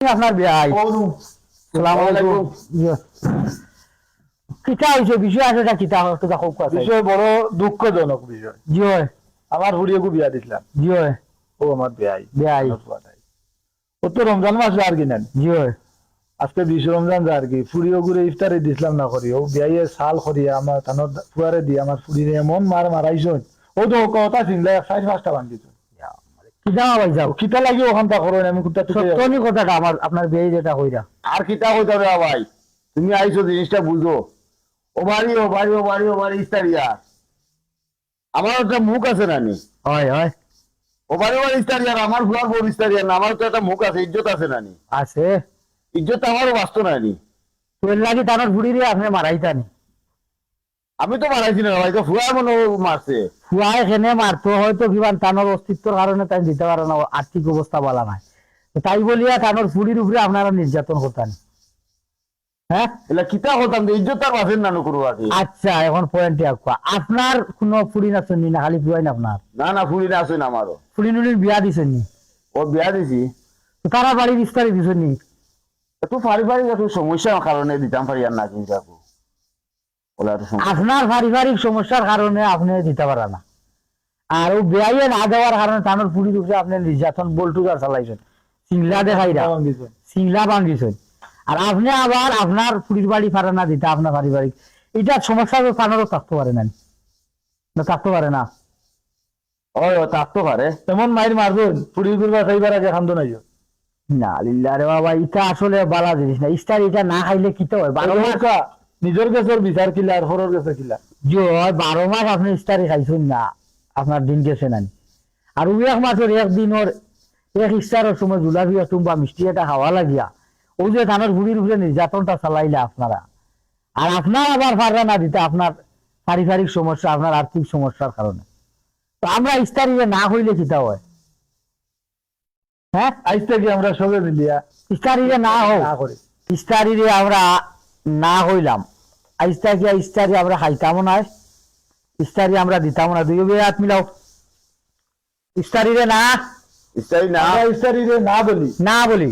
আপনার ভাই আসসালামু আলাইকুম কিতা হইছে বিষয় আছে এটা কিতা তোরা খুব কথা বিষয় বড় দুঃখজনক বিষয়। জি হয় আমার হুড়িয়েকু বিয়া দিছিলাম, জি হয় ও আমার বেয়াই বেয়াই। ও তো রমজান মাস আর কি নেন, জি হয় আজকে 20 রমজান আর কি ফুড়িও ঘুরে ইফতারে দিছিলাম না করি ও বিয়াইয়ের সাল করিয়া আমার তানোর ফুয়ারে দিয়ে আমার ফুড়িরে এমন মারাইছন ও তো কথা চিনলে 4-5টা ভাঙিছ কিতা ভাই যাও কিতা লাগি ওখানটা করেন আমি কোথা থেকে সত্যনি কথাটা আমার আপনার বিয়ে যেটা কইরা আর কিতা হইতে হবে ভাই, তুমি আইছো জিনিসটা বুঝো। ও বাড়ি ইস্তারিয়া আমার একটা মুখ আছে নানি, হয় হয় ও বাড়ি ইস্তারিয়ার আমার ফুয়ার বড় ইস্তারিয়ার না, আমার তো একটা মুখ আছে, ইজ্জত আছে নানি, আছে ইজ্জত আমারও বাঁচত নানি। তোর লাগি তানোর ফুড়ি রে আপনি মারাইতানি আমি তো মারাইছি না ভাই, তো ফুয়া মনে হয় মারছে। ফুয়া এখানে মারতো হয়তো কিমান তানোর অস্তিত্বর কারণে তাই দিতে পারে না, আর্থিক অবস্থা বলা নাই তাই বলিয়া তানোর ফুড়ির উপরে আপনারা নির্যাতন করতেন। হ্যাঁ এলা কিতা হতাম যে ইজ্জত তার বাঁচেন নানু করবো আর কি। আচ্ছা এখন পয়েন্টে আসবা আপনার কোনো ফুড়ি নাচন নি না খালি ফুয়াই না আপনার না ফুড়ি না আসেন আমারও, ফুড়ি নুলির বিয়া দিছেন নি ও বিয়া দিছি তো তারা বাড়ির বিস্তারিত দিছেন নি একটু পারিবারিক একটু সমস্যার কারণে দিতাম পারি আর না চিন্তা ওলা একটু সমস্যা। আপনার পারিবারিক সমস্যার কারণে আপনি দিতে পারা না, আর ও বেয়াইয়ে না দেওয়ার কারণে তানোর ফুড়ির উপরে আপনি নির্যাতন বল্টুদার চালাইছেন, সিংলা দেখাইরা সিংলা ভাঙ্গিছেন, আর আপনি আবার আপনার ফুড়ির বাড়ি ফারা না দিতে আপনার পারিবারিক এটা সমস্যা তানোরও থাকতে পারে না, না থাকতে পারে না ওই ও থাকতে পারে। এমন মাইর মারবেন ফুড়ি ঘুরবা খাইবার আগে খান্দো নাই না লিল্লা রে বাবা এটা আসলে বালা জিনিস না, স্টার এটা না খাইলে কি তো হয় 12 মাস নিজের গেছের বিচার কিলা আর হরর গেছে কিলা যে হয় 12 মাস আপনি স্টারে খাইছেন না আপনার দিন গেছে না, আর ওই এক মাসের একদিনের এক স্টারের সময় জুলাবি বা মিষ্টি এটা খাওয়া লাগিয়া ওই যে ধানের ভুড়ির উপরে নির্যাতনটা চালাইলে আপনারা, আর আপনার আবার ফাররা না দিতে আপনার পারিবারিক সমস্যা আপনার আর্থিক সমস্যার কারণে, তো আমরা স্টারিতে না হইলে কিতা হয়? হ্যাঁ আজ থেকে আমরা সবে মিলিয়া স্টারিতে না হোক না করি স্টারিরে আমরা না হইলাম আজ থেকে স্টারি আমরা খাইতামও না, স্টারি আমরা দিতাম না, দুই হাত মিলাও স্টারিরে না ইস্তারি না আমরা ইস্তারিরে না বলি না বলি